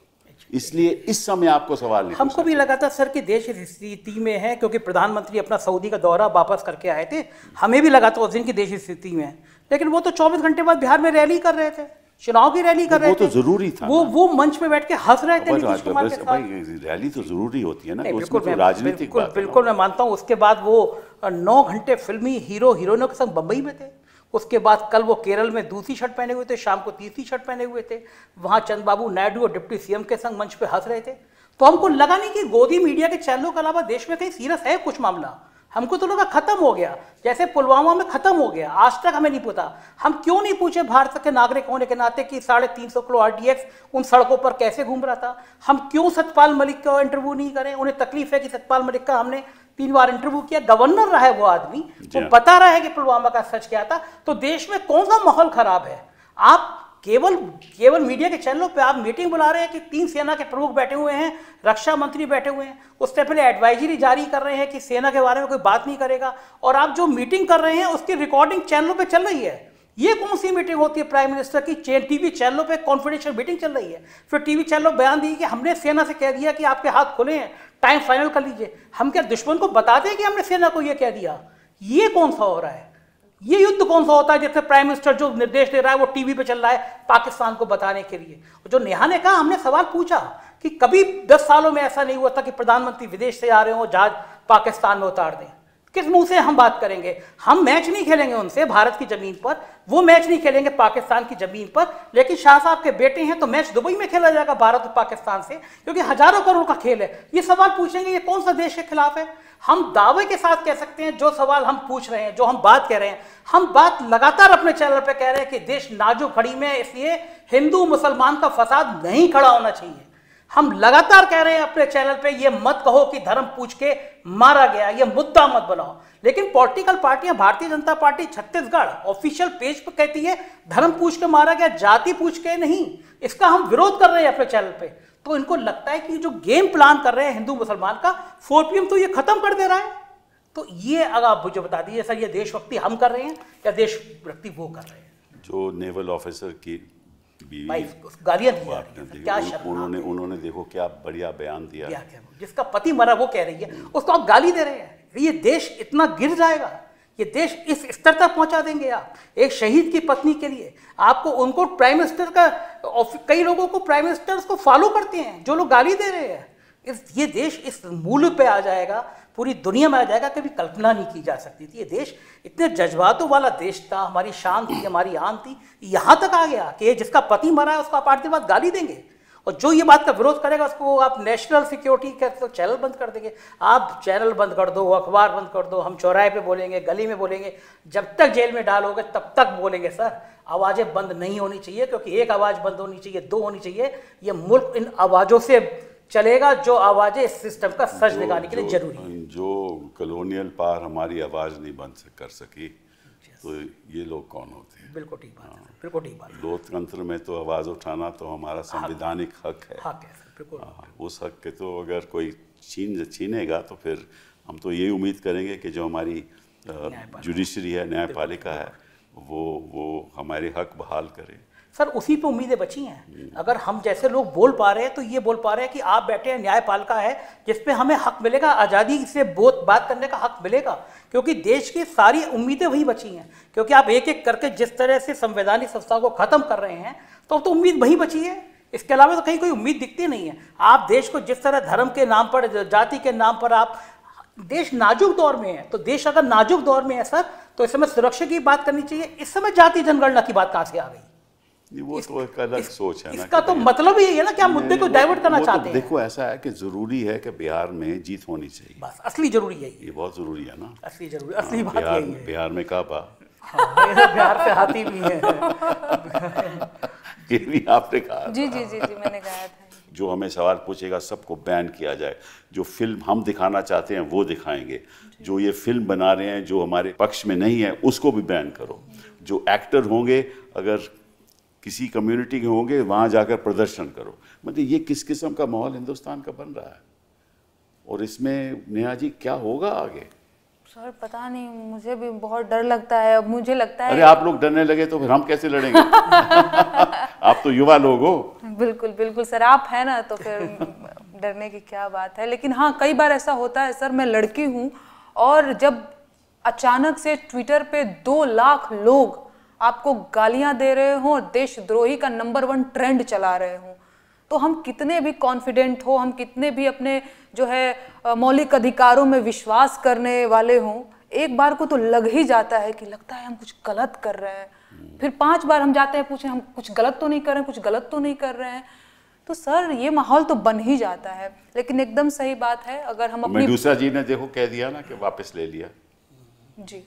इसलिए इस समय आपको सवाल नहीं। हमको भी लगा था सर कि देश इस स्थिति में है, क्योंकि प्रधानमंत्री अपना सऊदी का दौरा वापस करके आए थे। हमें भी लगा था उस दिन की देश स्थिति में, लेकिन वो तो 24 घंटे बाद बिहार में रैली कर रहे थे, चुनाव की रैली कर रहे थे। वो तो जरूरी था, वो मंच पे बैठ के हंस रहे थे नीतीश कुमार के साथ। रैली तो जरूरी होती है ना, बिल्कुल, तो राजनीतिक बात है। बिल्कुल मैं मानता हूँ। उसके बाद वो 9 घंटे फिल्मी हीरो हीरोइनों के संग बम्बई में थे। उसके बाद कल वो केरल में दूसरी शर्ट पहने हुए थे, शाम को तीसरी शर्ट पहने हुए थे, वहाँ चंद्रबाबू नायडू और डिप्टी CM के संग मंच पे हंस रहे थे। तो हमको लगा नहीं कि गोदी मीडिया के चैनलों के अलावा देश में कहीं सीरियस है कुछ मामला। हमको तो लगा खत्म हो गया, जैसे पुलवामा में खत्म हो गया। आज तक हमें नहीं पता, हम क्यों नहीं पूछे भारत के नागरिक होने के नाते कि 350 किलो RDX उन सड़कों पर कैसे घूम रहा था? हम क्यों सतपाल मलिक का इंटरव्यू नहीं करें? उन्हें तकलीफ है कि सतपाल मलिक का हमने 3 बार इंटरव्यू किया, गवर्नर रहा है वो आदमी, वो बता रहा है कि पुलवामा का सच क्या था। तो देश में कौन सा माहौल खराब है? आप केवल मीडिया के चैनलों पे आप मीटिंग बुला रहे हैं कि 3 सेना के प्रमुख बैठे हुए हैं, रक्षा मंत्री बैठे हुए हैं, उससे पहले एडवाइजरी जारी कर रहे हैं कि सेना के बारे में कोई बात नहीं करेगा, और आप जो मीटिंग कर रहे हैं उसकी रिकॉर्डिंग चैनलों पे चल रही है। ये कौन सी मीटिंग होती है प्राइम मिनिस्टर की? टीवी चैनलों पे कॉन्फिडेंशियल मीटिंग चल रही है, फिर टीवी चैनलों बयान दिए कि हमने सेना से कह दिया कि आपके हाथ खुले हैं, टाइम फाइनल कर लीजिए। हम क्या दुश्मन को बताते हैं कि हमने सेना को ये कह दिया? ये कौन सा हो रहा है? ये युद्ध कौन सा होता है जिससे प्राइम मिनिस्टर जो निर्देश दे रहा है वो टीवी पे चल रहा है पाकिस्तान को बताने के लिए? जो नेहा ने कहा, हमने सवाल पूछा कि कभी 10 सालों में ऐसा नहीं हुआ था कि प्रधानमंत्री विदेश से आ रहे हो, जहाज पाकिस्तान में उतार दें। किस मुंह से हम बात करेंगे? हम मैच नहीं खेलेंगे उनसे भारत की जमीन पर, वो मैच नहीं खेलेंगे पाकिस्तान की जमीन पर। लेकिन शाह साहब के बेटे हैं तो मैच दुबई में खेला जाएगा भारत और पाकिस्तान से, क्योंकि हजारों करोड़ का खेल है। ये सवाल पूछेंगे, ये कौन सा देश के खिलाफ है? हम दावे के साथ कह सकते हैं जो सवाल हम पूछ रहे हैं, जो हम बात कह रहे हैं, हम बात लगातार अपने चैनल पे कह रहे हैं कि देश नाजुक घड़ी में, इसलिए हिंदू मुसलमान का फसाद नहीं खड़ा होना चाहिए। हम लगातार कह रहे हैं अपने चैनल पे, ये मत कहो कि धर्म पूछ के मारा गया, ये मुद्दा मत बनाओ। लेकिन पॉलिटिकल पार्टियां, Bharatiya Janata party Chhattisgarh official page पर कहती है धर्म पूछ के मारा गया, जाति पूछ के नहीं। इसका हम विरोध कर रहे हैं अपने चैनल पे। तो इनको लगता है कि जो गेम प्लान कर रहे हैं हिंदू मुसलमान का, 4 PM तो ये खत्म कर दे रहा है। तो ये अगर आप मुझे बता दीजिए सर, ये देशभक्ति हम कर रहे हैं या देशभक्ति वो कर रहे हैं? जो नेवल ऑफिसर की गालियां दी, क्या उन्होंने देखो क्या बढ़िया बयान दिया। जिसका पति मरा वो कह रही है, उसको आप गाली दे रहे हैं। ये देश इतना गिर जाएगा, ये देश इस स्तर तक पहुंचा देंगे आप? एक शहीद की पत्नी के लिए आपको, उनको प्राइम मिनिस्टर का, कई लोगों को प्राइम मिनिस्टर को फॉलो करते हैं जो लोग गाली दे रहे हैं। ये देश इस मूल्य पे आ जाएगा, पूरी दुनिया में आ जाएगा, कभी कल्पना नहीं की जा सकती थी। ये देश इतने जज्बातों वाला देश था, हमारी शान थी, हमारी आन थी, यहाँ तक आ गया कि जिसका पति मरा है उसको आप 8 दिन बाद गाली देंगे। और जो ये बात का विरोध करेगा उसको आप नेशनल सिक्योरिटी का तो चैनल बंद कर देंगे। आप चैनल बंद कर दो, अखबार बंद कर दो, हम चौराहे पे बोलेंगे, गली में बोलेंगे, जब तक जेल में डालोगे तब तक बोलेंगे। सर, आवाज़ें बंद नहीं होनी चाहिए, क्योंकि एक आवाज़ बंद होनी चाहिए, 2 होनी चाहिए। ये मुल्क इन आवाज़ों से चलेगा जो आवाज़ें इस सिस्टम का सच दिखाने के लिए जरूरी है। जो कॉलोनियल पार हमारी आवाज़ नहीं बंद कर सकी, तो ये लोग कौन होते हैं? बिल्कुल ठीक बात है, बिल्कुल ठीक बात है। लोकतंत्र में तो आवाज़ उठाना तो हमारा संवैधानिक हक है। बिल्कुल। उस हक के तो अगर कोई छीनेगा तो फिर हम तो यही उम्मीद करेंगे कि जो हमारी जुडिशरी है, न्यायपालिका है, वो हमारे हक बहाल करे। सर उसी पे उम्मीदें बची हैं। अगर हम जैसे लोग बोल पा रहे हैं तो ये बोल पा रहे हैं कि आप बैठे हैं, न्यायपालिका है जिस पे हमें हक मिलेगा, आज़ादी से बात करने का हक मिलेगा, क्योंकि देश की सारी उम्मीदें वही बची हैं। क्योंकि आप एक एक करके जिस तरह से संवैधानिक संस्थाओं को ख़त्म कर रहे हैं तो अब तो उम्मीद वही बची है, इसके अलावा तो कहीं कोई उम्मीद दिखती नहीं है। आप देश को जिस तरह धर्म के नाम पर, जाति के नाम पर, आप देश नाजुक दौर में है, तो देश अगर नाजुक दौर में है सर तो इस समय सुरक्षा की बात करनी चाहिए, इस समय जाति जनगणना की बात कहाँ से आ गई? वो तो एक अलग सोच है ना। इसका तो मतलब ही है ना कि आप मुद्दे को डाइवर्ट करना चाहते हैं। देखो ऐसा है कि जरूरी है कि बिहार में जीत होनी चाहिए, बस असली जरूरी है ये बहुत जरूरी है ना, असली जरूरी, असली बात यही है। बिहार में काबा, बिहार से हाथी भी है। ये भी आपने कहा। जी जी जी जी मैंने कहा था। जो हमें सवाल पूछेगा सबको बैन किया जाए, जो फिल्म हम दिखाना चाहते हैं वो दिखाएंगे, जो ये फिल्म बना रहे हैं जो हमारे पक्ष में नहीं है उसको भी बैन करो, जो एक्टर होंगे अगर किसी कम्युनिटी के होंगे वहाँ जाकर प्रदर्शन करो। मतलब ये किस किस्म का माहौल हिंदुस्तान का बन रहा है, और इसमें नेहा जी क्या होगा आगे? सर पता नहीं, मुझे भी बहुत डर लगता है। अब मुझे लगता है अरे आप लोग डरने लगे तो फिर हम कैसे लड़ेंगे? आप तो युवा लोग हो। बिल्कुल बिल्कुल सर, आप है ना, तो फिर डरने की क्या बात है। लेकिन हाँ, कई बार ऐसा होता है सर, मैं लड़की हूँ और जब अचानक से ट्विटर पे 2 लाख लोग आपको गालियां दे रहे हों और देशद्रोही का नंबर 1 ट्रेंड चला रहे हों, तो हम कितने भी कॉन्फिडेंट हो, हम कितने भी अपने जो है मौलिक अधिकारों में विश्वास करने वाले हों, एक बार को तो लग ही जाता है कि लगता है हम कुछ गलत कर रहे हैं। फिर 5 बार हम जाते हैं पूछे हम कुछ गलत तो नहीं कर रहे हैं, कुछ गलत तो नहीं कर रहे हैं। तो सर ये माहौल तो बन ही जाता है। लेकिन एकदम सही बात है, अगर हम अपनी मेडूसा जी ने देखो कह दिया ना कि वापस ले लिया जी,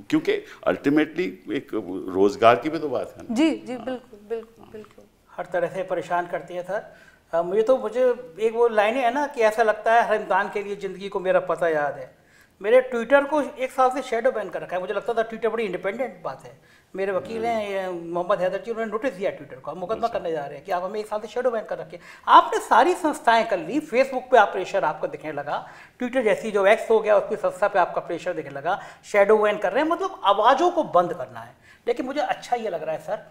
क्योंकि अल्टीमेटली एक रोजगार की भी तो बात है ना। जी जी बिल्कुल बिल्कुल बिल्कुल। हर तरह से परेशान करती है सर। मुझे एक वो लाइनें है ना कि ऐसा लगता है हर इंसान के लिए ज़िंदगी को मेरा पता याद है। मेरे ट्विटर को 1 साल से शेडो बैन कर रखा है। मुझे लगता था ट्विटर बड़ी इंडिपेंडेंट बात है। मेरे वकील हैं मोहम्मद हैदर जी, उन्होंने नोटिस दिया ट्विटर को, हम मुकदमा करने जा रहे हैं कि आप हमें 1 साल से शेडो बैन कर रखे। आपने सारी संस्थाएं कर ली, फेसबुक पे आप प्रेशर आपको दिखने लगा, ट्विटर जैसी जो एक्स हो गया उसकी संस्था पे आपका प्रेशर दिखने लगा, शेडो बैन कर रहे हैं, मतलब आवाज़ों को बंद करना है। लेकिन मुझे अच्छा ये लग रहा है सर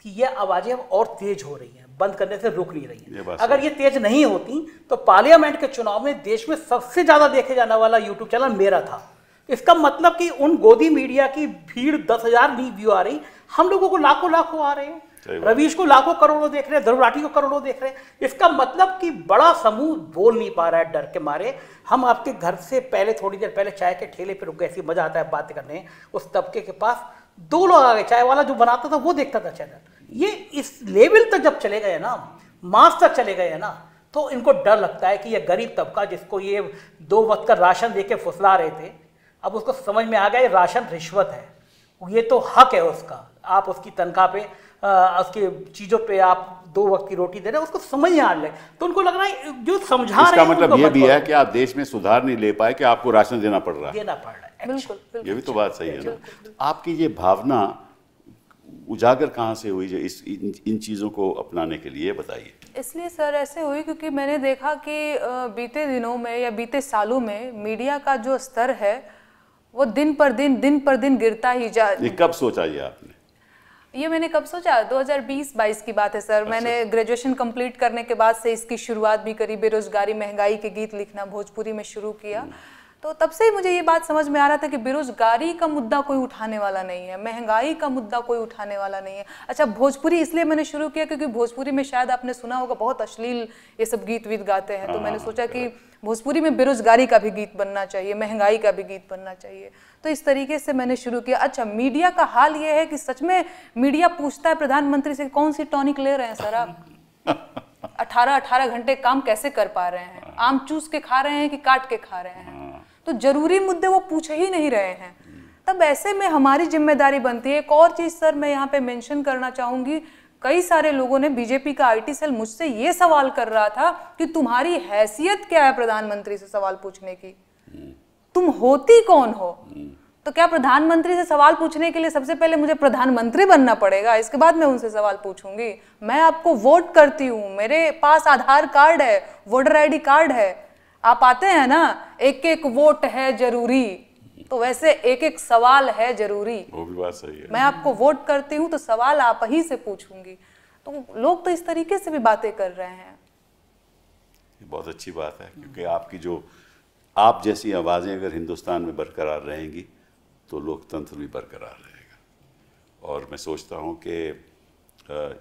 कि ये आवाज़ें अब और तेज हो रही हैं, बंद करने से रुक नहीं रही हैं। अगर ये तेज नहीं होती तो पार्लियामेंट के चुनाव में देश में सबसे ज़्यादा देखे जाने वाला यूट्यूब चैनल मेरा था। इसका मतलब कि उन गोदी मीडिया की भीड़ 10,000 नहीं व्यू आ रही, हम लोगों को लाखों लाखों आ रहे हैं। रवीश को लाखों करोड़ों देख रहे हैं, ध्रुव राठी को करोड़ों देख रहे हैं। इसका मतलब कि बड़ा समूह बोल नहीं पा रहा है डर के मारे। हम आपके घर से पहले, थोड़ी देर पहले चाय के ठेले पर रुक गए, ऐसी मजा आता है बात करने, उस तबके के पास 2 लोग आ गए, चाय वाला जो बनाता था वो देखता था चैनल। ये इस लेवल तक जब चले गए ना, मास तक चले गए ना, तो इनको डर लगता है कि ये गरीब तबका जिसको ये 2 वक्त का राशन दे के फुसला रहे थे, अब उसको समझ में आ गया ये राशन रिश्वत है, ये तो हक है उसका। आप उसकी तनख्वाह पे, उसकी चीज़ों पे आप 2 वक्त की रोटी दे रहे हैं, उसको समझ नहीं आ रहा है। तो उनको लग रहा है जो समझा रहे हैं, इसका मतलब ये भी है कि आप देश में सुधार नहीं ले पाए कि आपको राशन देना पड़ रहा है। बिल्कुल, ये भी तो बात सही है ना। आपकी ये भावना उजागर कहाँ से हुई जो इन चीज़ों को अपनाने के लिए, बताइए। इसलिए सर ऐसे हुई क्योंकि मैंने देखा कि बीते दिनों में या बीते सालों में मीडिया का जो स्तर है वो दिन पर दिन गिरता ही जा। ये कब सोचा ये आपने? ये मैंने कब सोचा, 2020-22 की बात है सर। अच्छा। मैंने ग्रेजुएशन कंप्लीट करने के बाद से इसकी शुरुआत भी करी, बेरोजगारी महंगाई के गीत लिखना भोजपुरी में शुरू किया। तो तब से ही मुझे ये बात समझ में आ रहा था कि बेरोजगारी का मुद्दा कोई उठाने वाला नहीं है, महंगाई का मुद्दा कोई उठाने वाला नहीं है। अच्छा, भोजपुरी इसलिए मैंने शुरू किया क्योंकि भोजपुरी में शायद आपने सुना होगा बहुत अश्लील ये सब गीत वीत गाते हैं, तो मैंने सोचा कि भोजपुरी में बेरोजगारी का भी गीत बनना चाहिए, महंगाई का भी गीत बनना चाहिए। तो इस तरीके से मैंने शुरू किया। अच्छा, मीडिया का हाल ये है कि सच में मीडिया पूछता है प्रधानमंत्री से कौन सी टॉनिक ले रहे हैं सर आप, 18 घंटे काम कैसे कर पा रहे हैं, आम चूस के खा रहे हैं कि काट के खा रहे हैं। तो जरूरी मुद्दे वो पूछ ही नहीं रहे हैं। तब ऐसे में हमारी जिम्मेदारी बनती है। एक और चीज सर मैं यहाँ पे मेंशन करना चाहूंगी, कई सारे लोगों ने, बीजेपी का आईटी सेल मुझसे ये सवाल कर रहा था कि तुम्हारी हैसियत क्या है प्रधानमंत्री से सवाल पूछने की, तुम होती कौन हो? तो क्या प्रधानमंत्री से सवाल पूछने के लिए सबसे पहले मुझे प्रधानमंत्री बनना पड़ेगा, इसके बाद मैं उनसे सवाल पूछूंगी? मैं आपको वोट करती हूँ, मेरे पास आधार कार्ड है, वोटर आईडी कार्ड है, आप आते हैं ना, एक एक वोट है जरूरी, तो वैसे एक एक सवाल है जरूरी। वो भी बात सही है। मैं आपको वोट करती हूँ तो सवाल आप ही से पूछूंगी, तो लोग तो इस तरीके से भी बातें कर रहे हैं। ये बहुत अच्छी बात है, क्योंकि आपकी जो आप जैसी आवाज़ें अगर हिंदुस्तान में बरकरार रहेंगी तो लोकतंत्र भी बरकरार रहेगा। और मैं सोचता हूँ कि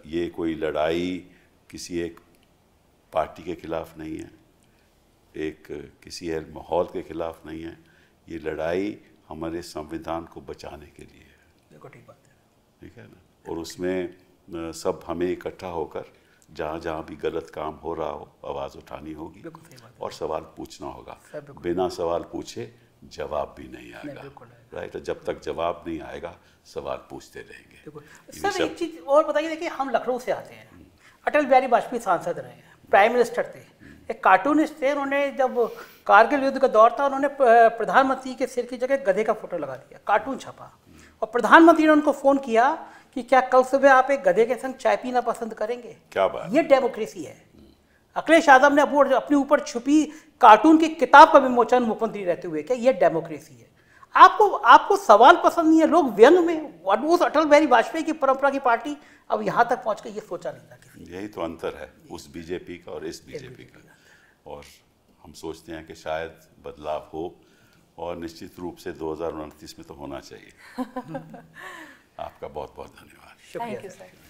ये कोई लड़ाई किसी एक पार्टी के खिलाफ नहीं है, एक किसी एक माहौल के खिलाफ नहीं है, ये लड़ाई हमारे संविधान को बचाने के लिए है। बिल्कुल ठीक बात है। ठीक है ना। और उसमें सब हमें इकट्ठा होकर जहाँ जहाँ भी गलत काम हो रहा हो आवाज़ उठानी होगी और सवाल पूछना होगा। बिना सवाल पूछे जवाब भी नहीं आएगा, राइट। जब तक जवाब नहीं आएगा सवाल पूछते रहेंगे। सर एक चीज़ और बताइए, देखिए हम लखनऊ से आते हैं, अटल बिहारी वाजपेयी सांसद रहे हैं, प्राइम मिनिस्टर थे, एक कार्टूनिस्ट थे, उन्होंने जब कारगिल युद्ध का दौर था उन्होंने प्रधानमंत्री के सिर की जगह गधे का फोटो लगा दिया, कार्टून छपा, और प्रधानमंत्री ने उनको फ़ोन किया कि क्या कल सुबह आप एक गधे के संग चाय पीना पसंद करेंगे? क्या बात, ये डेमोक्रेसी है। अखिलेश यादव ने अपने ऊपर छुपी कार्टून की किताब का विमोचन मुख्यमंत्री रहते हुए, क्या ये डेमोक्रेसी है? आपको सवाल पसंद नहीं है, लोग व्यंग में, उस अटल बिहारी वाजपेयी की परंपरा की पार्टी अब यहाँ तक पहुँच के ये सोचा नहीं था किसी। यही तो अंतर है उस बीजेपी का और इस बीजेपी का। और हम सोचते हैं कि शायद बदलाव हो, और निश्चित रूप से 2029 में तो होना चाहिए। आपका बहुत बहुत धन्यवाद। Thank you sir.